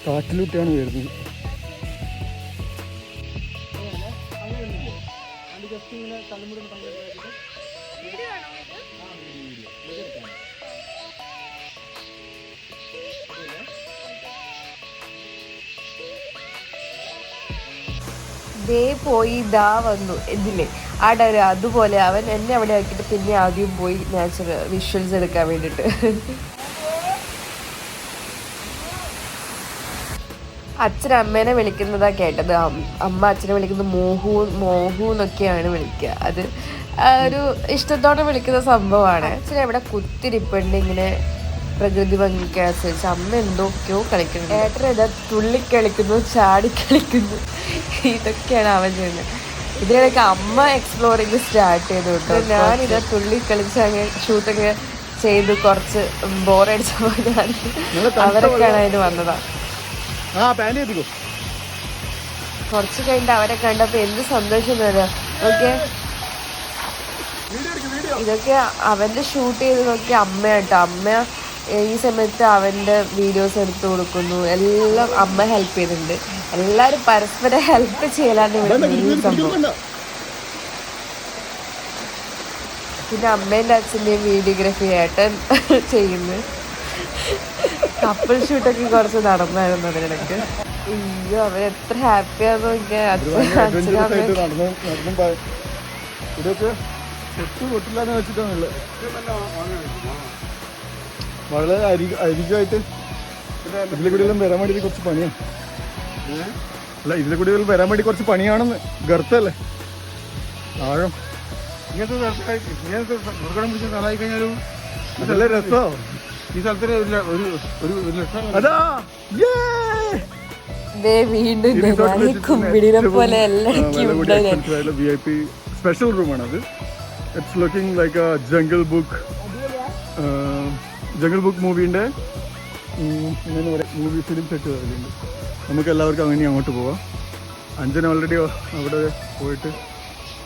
കാട്ടിലൂട്ടിയാണ് വരുന്നത്. ദേ പോയി ഇതാ വന്നു ഇതില്ലേ ആടൊരു അതുപോലെ അവൻ എന്നെ അവിടെ ആക്കിയിട്ട് പിന്നെ ആദ്യം പോയി നാച്ചുറൽ വിഷ്വൽസ് എടുക്കാൻ വേണ്ടിയിട്ട്. അച്ഛൻ അമ്മേനെ വിളിക്കുന്നതാ കേട്ടത്. അമ്മ അച്ഛനെ വിളിക്കുന്നത് മോഹു എന്നൊക്കെയാണ് വിളിക്കുക. അത് ഒരു ഇഷ്ടത്തോടെ വിളിക്കുന്ന സംഭവമാണ്. അച്ഛൻ എവിടെ കുത്തിരിപ്പുണ്ട് ഇങ്ങനെ പ്രകൃതി ഭംഗിക്ക് ആസ്വദിച്ച്. അമ്മ എന്തൊക്കെയോ കളിക്കുന്നു. ഏട്ടൻ ഇതാ തുള്ളിക്കളിക്കുന്നു, ചാടിക്കളിക്കുന്നു. ഇതൊക്കെയാണ് അവൻ ചെയ്യുന്നത്. ഇതിനിടയ്ക്ക് അമ്മ എക്സ്പ്ലോറിങ് സ്റ്റാർട്ട് ചെയ്തു കേട്ടോ. ഞാനിതാ തുള്ളിക്കളിച്ച് അങ്ങ് ഷൂട്ടൊക്കെ ചെയ്ത് കുറച്ച് ബോറടിച്ചപ്പോൾ ഞാൻ അവരൊക്കെയാണ് അതിന് വന്നതാ. കുറച്ച് കഴിഞ്ഞിട്ട് അവരെ കണ്ടപ്പോൾ എന്ത് സന്തോഷം തരാം. ഓക്കെ, ഇതൊക്കെ അവൻ്റെ ഷൂട്ട് ചെയ്തതൊക്കെ അമ്മയാട്ടോ. അമ്മ ഈ സമയത്ത് അവൻ്റെ വീഡിയോസ് എടുത്തു കൊടുക്കുന്നു. എല്ലാം അമ്മ ഹെൽപ്പ് ചെയ്തിട്ടുണ്ട്. എല്ലാവരും പരസ്പരം ഹെൽപ്പ് ചെയ്യലാണ് ഇവിടെ ഈ സംഭവം. പിന്നെ അമ്മേൻ്റെ അച്ഛൻ്റെയും വീഡിയോഗ്രാഫി ഏട്ടൻ ചെയ്യുന്നു. കപ്പിൾ ഷൂട്ടൊക്കെ കുറച്ച് നടന്നായിരുന്നു അതിനിടയ്ക്ക്. അയ്യോ, അവൻ എത്ര ഹാപ്പിയാന്ന് നോക്കിയാൽ. വളരെ അരികായിട്ട് ഇതിലെ കൂടി വരാൻ വേണ്ടി കുറച്ച് പണിയാണ്. അല്ല, ഇതിലെ കൂടി വരാൻ വേണ്ടി കുറച്ച് പണിയാണെന്ന്. ഗർത്തല്ലേ ആഴം. ഇങ്ങനത്തെ ദുർഘടം പിടിച്ച സ്ഥലമായി കഴിഞ്ഞാലും നല്ല രസമോ ഈ സ്ഥലത്തിന് അതാ VIP സ്പെഷ്യൽ റൂമാണത്. It's looking like a jungle book മൂവീൻ്റെ മൂവി ഫിലിം സെറ്റ് വരുന്നുണ്ട്. നമുക്ക് എല്ലാവർക്കും അങ്ങനെ അങ്ങോട്ട് പോവാം. അഞ്ജന ഓൾറെഡി അവിടെ പോയിട്ട്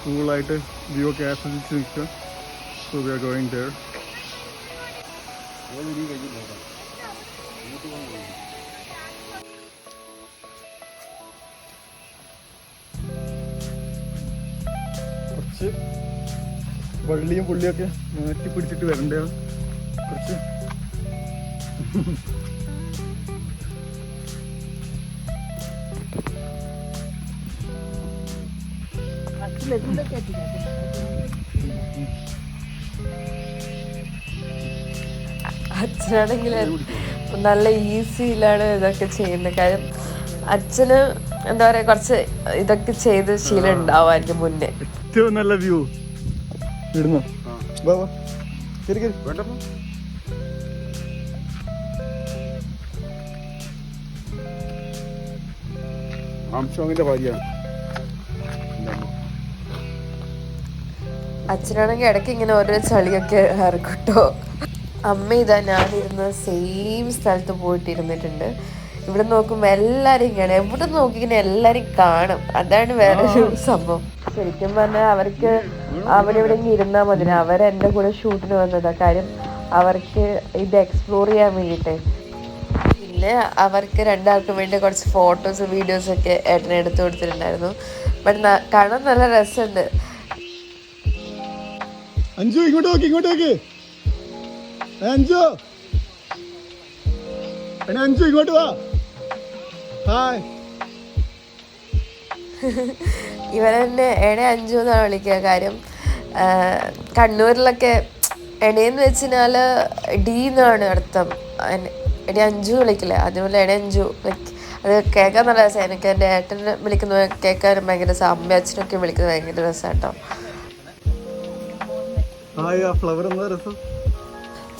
കൂളായിട്ട് വ്യൂ ഒക്കെ ആസ്വദിച്ച് നിൽക്കുക. So we are going there. കുറച്ച് വള്ളിയും പുള്ളിയൊക്കെ മാറ്റി പിടിച്ചിട്ട് വരണ്ടതാണ്. കുറച്ച് അച്ഛനാണെങ്കിൽ നല്ല ഈസിയിലാണ് ഇതൊക്കെ ചെയ്യുന്നത്. കാര്യം അച്ഛന് എന്താ പറയാ കുറച്ച് ഇതൊക്കെ ചെയ്ത് ശീലം ഉണ്ടാവുമായിരിക്കും മുന്നേ. ഏറ്റവും നല്ല വ്യൂ ഇടുന്നു. അച്ഛനാണെങ്കിൽ ഇടയ്ക്ക് ഇങ്ങനെ ഓരോ ചളിയൊക്കെ ഇറക്കട്ടോ. അമ്മ ഇതാ ഞാനിരുന്ന സെയിം സ്ഥലത്ത് പോയിട്ടിരുന്നിട്ടുണ്ട്. ഇവിടെ നോക്കുമ്പോൾ എല്ലാവരും ഇങ്ങനെ എവിടെ നോക്കിങ്ങനെ എല്ലാവരും കാണും. അതാണ് വേറൊരു സംഭവം. ശരിക്കും പറഞ്ഞാൽ അവർക്ക് അവിടെ ഇവിടെ ഇരുന്നാൽ മതി. അവരെൻ്റെ കൂടെ ഷൂട്ടിന് വന്നതാണ്. കാര്യം അവർക്ക് ഇത് എക്സ്പ്ലോർ ചെയ്യാൻ വേണ്ടിയിട്ട്. പിന്നെ അവർക്ക് രണ്ടാൾക്കും വേണ്ടി കുറച്ച് ഫോട്ടോസ് വീഡിയോസൊക്കെ ഏട്ടനെ എടുത്തു കൊടുത്തിട്ടുണ്ടായിരുന്നു. ബട്ട് കാണാൻ നല്ല രസമുണ്ട്. അഞ്ചു ഇങ്ങോട്ട് നോക്കി, ഇങ്ങോട്ട് നോക്കി. അഞ്ചു ഇങ്ങോട്ട് വാ. ഹായ്. ഇവരെന്നെ എണ അഞ്ചു എന്നാണ് വിളിക്കുക. കാര്യം കണ്ണൂരിലൊക്കെ എണയെന്ന് വെച്ചാൽ ഡി എന്നാണ് അർത്ഥം. എണ അഞ്ചു വിളിക്കില്ല. അതുപോലെ എണ അഞ്ചു അത് കേൾക്കാൻ നല്ല രസമാണ്. എനിക്ക് എൻ്റെ ഏട്ടനെ വിളിക്കുന്ന കേൾക്കാനും ഭയങ്കര രസം. അമ്മ അച്ഛനൊക്കെ വിളിക്കുന്നത് ഭയങ്കര രസമാണ് കേട്ടോ.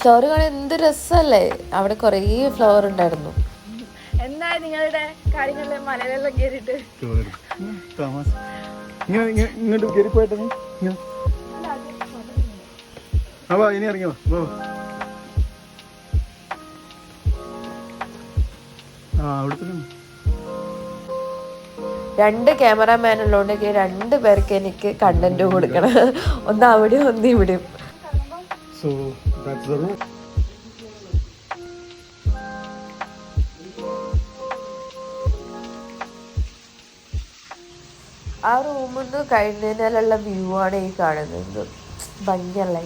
ഫ്ലവർ കാണാൻ എന്ത് രസമല്ലേ. അവിടെ കുറേ ഫ്ലവർ ഉണ്ടായിരുന്നു. എന്താ നിങ്ങളുടെ കാര്യങ്ങളിലെ മലയിലെല്ലാം കേറിയിട്ട് ഇങ്ങോട്ട് കയറി പോയിട്ട് ഇനി ഇറങ്ങിയോ. അവിടുത്തെ 2 ക്യാമറാമാൻ ഉള്ളതുകൊണ്ട് 2 പേർക്ക് എനിക്ക് കണ്ടന്റ് കൊടുക്കണം. ഒന്ന് അവിടെയും ഒന്ന് ഇവിടെയും. So that's the room. ആ റൂമിൽ നിന്ന് കഴിഞ്ഞാലുള്ള വ്യൂ ആണ് ഈ കാണുന്നത്. ഭംഗിയല്ലേ?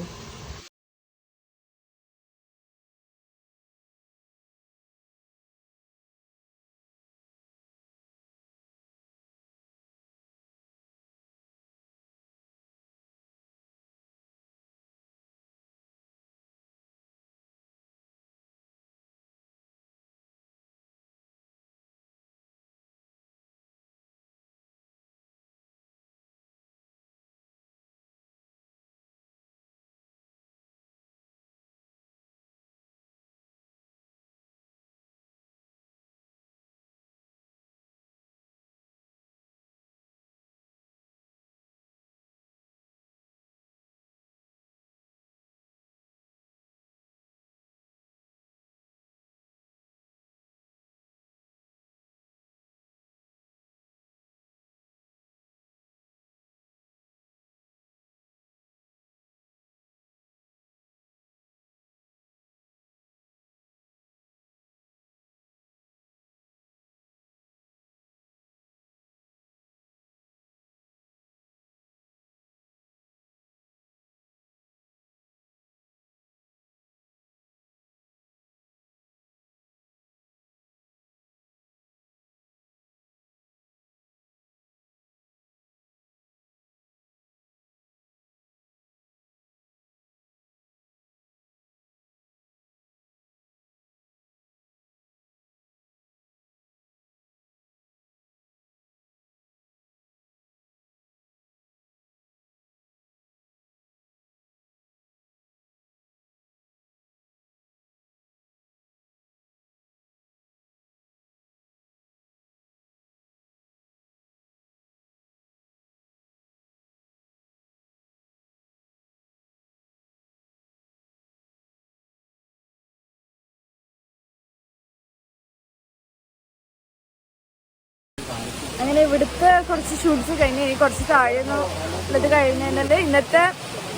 അങ്ങനെ ഇവിടുത്തെ കുറച്ച് ഷൂട്ട്സ് കഴിഞ്ഞ് ഇനി കുറച്ച് താഴെ ഉള്ളത് കഴിഞ്ഞാൽ ഇന്നത്തെ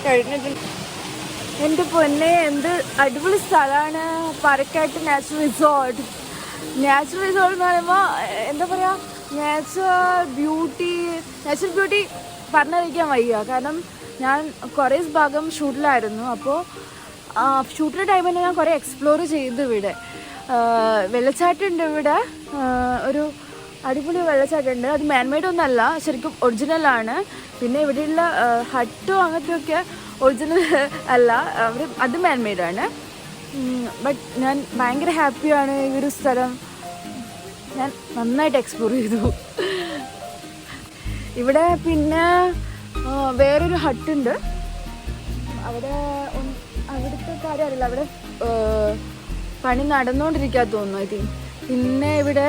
കഴിഞ്ഞിട്ടുണ്ട്. എൻ്റെ പൊന്നെ, എന്ത് അടിപൊളി സ്ഥലമാണ് പാലക്കാട്ട് നാച്ചുറൽ റിസോർട്ട്. നാച്ചുറൽ റിസോർട്ട് എന്ന് പറയുമ്പോൾ എന്താ പറയുക, നാച്ചുറൽ ബ്യൂട്ടി പറഞ്ഞറിയിക്കാൻ വയ്യ. കാരണം ഞാൻ കുറേ ഭാഗം ഷൂട്ടിലായിരുന്നു. അപ്പോൾ ഷൂട്ടിൻ്റെ ടൈമിൽ ഞാൻ കുറേ എക്സ്പ്ലോർ ചെയ്തു. ഇവിടെ വെള്ളച്ചാട്ടമുണ്ട്. ഇവിടെ ഒരു അടിപൊളി വെള്ളച്ചാട്ടമുണ്ട്. അത് മാൻമെയ്ഡ് ഒന്നല്ല, ശരിക്കും ഒറിജിനലാണ്. പിന്നെ ഇവിടെയുള്ള ഹട്ടോ അങ്ങനത്തെയൊക്കെ ഒറിജിനൽ അല്ല, അത് മാൻമെയ്ഡാണ്. ബട്ട് ഞാൻ ഭയങ്കര ഹാപ്പിയാണ്. ഈ ഒരു സ്ഥലം ഞാൻ നന്നായിട്ട് എക്സ്പ്ലോർ ചെയ്തു. ഇവിടെ പിന്നെ വേറൊരു ഹട്ടുണ്ട്. അവിടുത്തെ കാര്യം അറിയില്ല, അവിടെ പണി നടന്നുകൊണ്ടിരിക്കാൻ തോന്നുന്നു ഐ തിങ്ക്. പിന്നെ ഇവിടെ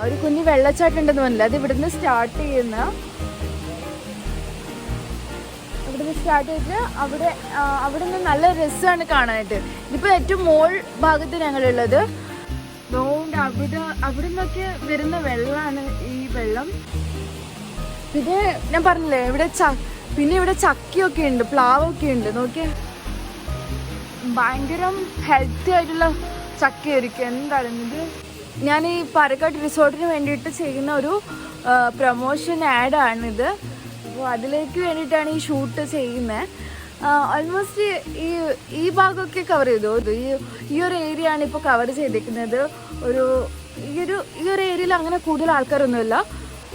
ഒരു കുഞ്ഞ് വെള്ളച്ചാട്ടം ഉണ്ടെന്ന് പറഞ്ഞില്ല, അത് ഇവിടുന്ന് സ്റ്റാർട്ട് ചെയ്തിട്ട് അവിടെ നിന്ന് നല്ല രസമാണ് കാണാനായിട്ട്. ഇതിപ്പോൾ ഏറ്റവും മോൾ ഭാഗത്ത് ഞങ്ങളുള്ളത്. അതുകൊണ്ട് അവിടെ നിന്നൊക്കെ വരുന്ന വെള്ളമാണ് ഈ വെള്ളം. പിന്നെ ഞാൻ പറഞ്ഞില്ലേ ഇവിടെ ചക്കയൊക്കെ ഉണ്ട്, പ്ലാവൊക്കെ ഉണ്ട്. നോക്കിയേ, ഭയങ്കര ഹെൽത്തി ആയിട്ടുള്ള ചക്കയായിരിക്കും. എന്തായാലും ഇത് ഞാൻ ഈ പാലക്കാട് റിസോർട്ടിന് വേണ്ടിയിട്ട് ചെയ്യുന്ന ഒരു പ്രൊമോഷൻ ആഡാണിത്. അപ്പോൾ അതിലേക്ക് വേണ്ടിയിട്ടാണ് ഈ ഷൂട്ട് ചെയ്യുന്നത്. ഓൾമോസ്റ്റ് ഈ ഭാഗമൊക്കെ കവർ ചെയ്തു. ഈ ഒരു ഏരിയ ആണ് ഇപ്പോൾ കവർ ചെയ്തിരിക്കുന്നത്. ഈ ഒരു ഏരിയയിൽ അങ്ങനെ കൂടുതൽ ആൾക്കാരൊന്നുമില്ല.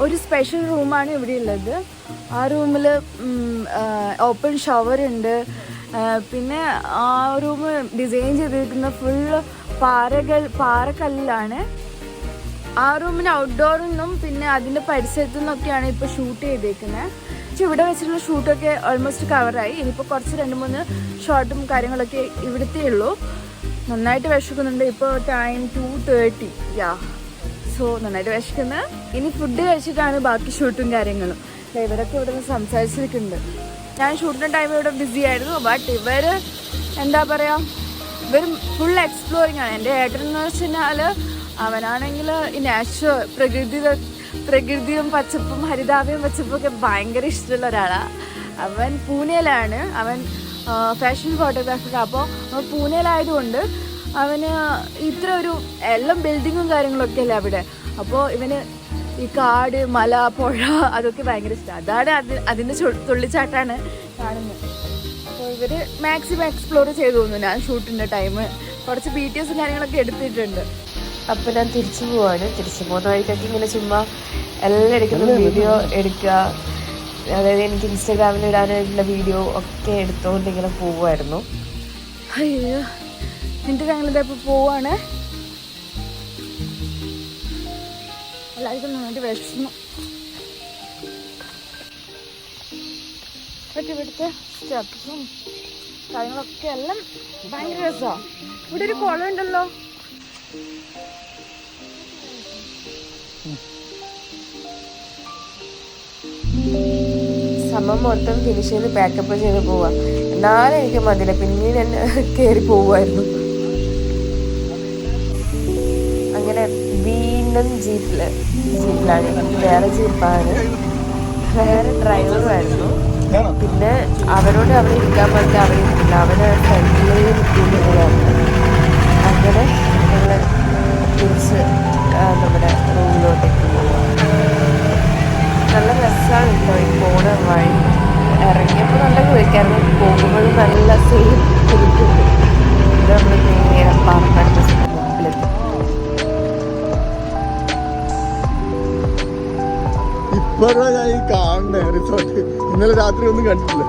ഒരു സ്പെഷ്യൽ റൂമാണ് ഇവിടെ ഉള്ളത്. ആ റൂമിൽ ഓപ്പൺ ഷവർ ഉണ്ട്. പിന്നെ ആ റൂം ഡിസൈൻ ചെയ്തിരിക്കുന്ന ഫുള്ള് പാറക്കല്ലിലാണ്. ആ റൂമിന് ഔട്ട്ഡോറിൽ നിന്നും പിന്നെ അതിൻ്റെ പരിസരത്തു നിന്നൊക്കെയാണ് ഇപ്പോൾ ഷൂട്ട് ചെയ്തേക്കുന്നത്. പക്ഷെ ഇവിടെ വെച്ചിട്ടുള്ള ഷൂട്ടൊക്കെ ഓൾമോസ്റ്റ് കവറായി. ഇനിയിപ്പോൾ കുറച്ച് 2-3 ഷോട്ടും കാര്യങ്ങളൊക്കെ ഇവിടുത്തെ ഉള്ളൂ. നന്നായിട്ട് വിശക്കുന്നുണ്ട്. ഇപ്പോൾ ടൈം 2:30. സോ നന്നായിട്ട് വിശക്കുന്നത്. ഇനി ഫുഡ് കഴിച്ചിട്ടാണ് ബാക്കി ഷൂട്ടും കാര്യങ്ങളും. ഇവരൊക്കെ ഇവിടെ നിന്ന് സംസാരിച്ചിരിക്കുന്നുണ്ട്. ഞാൻ ഷൂട്ടിൻ്റെ ടൈം ഇവിടെ ബിസി ആയിരുന്നു. ബട്ട് ഇവർ എന്താ പറയുക, ഇവർ ഫുൾ എക്സ്പ്ലോറിങ് ആണ്. എൻ്റെ ഏട്ടൻ എന്ന് വെച്ച് കഴിഞ്ഞാൽ അവനാണെങ്കിൽ ഈ പ്രകൃതിയും പച്ചപ്പും ഹരിതാഭയും പച്ചപ്പും ഒക്കെ ഭയങ്കര ഇഷ്ടമുള്ള ഒരാളാണ്. അവൻ പൂനെയിലാണ്. അവൻ ഫാഷൻ ഫോട്ടോഗ്രാഫർ. അപ്പോൾ പൂനെയിലായതുകൊണ്ട് അവന് ഇത്ര ഒരു എല്ലാം ബിൽഡിങ്ങും കാര്യങ്ങളൊക്കെ അല്ലേ അവിടെ. അപ്പോൾ ഇവന് ഈ കാട് മല പുഴ അതൊക്കെ ഭയങ്കര ഇഷ്ടമാണ്. അതാണ് അതിൻ്റെ തുള്ളിച്ചാട്ടാണ് കാണുന്നത്. അപ്പോൾ ഇവർ മാക്സിമം എക്സ്പ്ലോർ ചെയ്തു തോന്നുന്നു. ഞാൻ ഷൂട്ടിൻ്റെ ടൈം കുറച്ച് BTS കാര്യങ്ങളൊക്കെ എടുത്തിട്ടുണ്ട്. അപ്പം ഞാൻ തിരിച്ചു പോവാണ്. തിരിച്ചു പോകുന്ന വഴിക്കൊക്കെ ഇങ്ങനെ ചുമ്മാ എല്ലാം എടുക്കുന്ന വീഡിയോ എടുക്കുക, അതായത് എനിക്ക് ഇൻസ്റ്റാഗ്രാമിൽ ഇടാനായിട്ടുള്ള വീഡിയോ ഒക്കെ എടുത്തുകൊണ്ട് ഇങ്ങനെ പോവുമായിരുന്നു. അയ്യോ, എൻ്റെ ഞങ്ങളിതാ ഇപ്പോൾ പോവാണ്. എല്ലാവർക്കും നന്നായിട്ട് വിഷമം. ഇവിടുത്തെ സ്റ്റെപ്സും കാര്യങ്ങളൊക്കെ എല്ലാം ഭയങ്കര രസമാണ്. ഇവിടെ ഒരു കുളം ഉണ്ടല്ലോ. സമയം മൊത്തം ഫിനിഷ് ചെയ്ത് പാക്കപ്പ് ചെയ്ത് പോവാ. എന്നാലും എനിക്ക് മതിയില്ല, പിന്നീട് എന്നെ കയറി പോവുമായിരുന്നു. അങ്ങനെ വീണ്ടും ജീപ്പിലാണ്. വേറെ ജീപ്പാണ്, വേറെ ഡ്രൈവറുമായിരുന്നു. പിന്നെ അവരോട് അവിടെ ഇരിക്കാൻ പറഞ്ഞാൽ അവിടെ ഇരിക്കില്ല, അവന് ഫ്രണ്ടിലേ ഇരിക്കുന്നതാണ്. അങ്ങനെ ഞങ്ങൾ തിരിച്ച് നമ്മുടെ റൂമിലോട്ടേക്ക് പോവാം. നല്ല രസമാണ് കേട്ടോ ഈ പോണ വഴി. ഇറങ്ങിയപ്പോൾ നല്ല കുളിക്കായിരുന്നു, പോകുമ്പോഴും നല്ല സെയിം കുളിക്കുന്നുണ്ട്. ഇത് നമ്മൾ നേരെ പാർക്കാട് മുമ്പിലെത്തി. ഇപ്പോഴാണ് ഞാൻ ഈ കാണുന്നത് റിസോർട്ട്. ഇന്നലെ രാത്രി ഒന്നും കണ്ടിട്ടില്ല.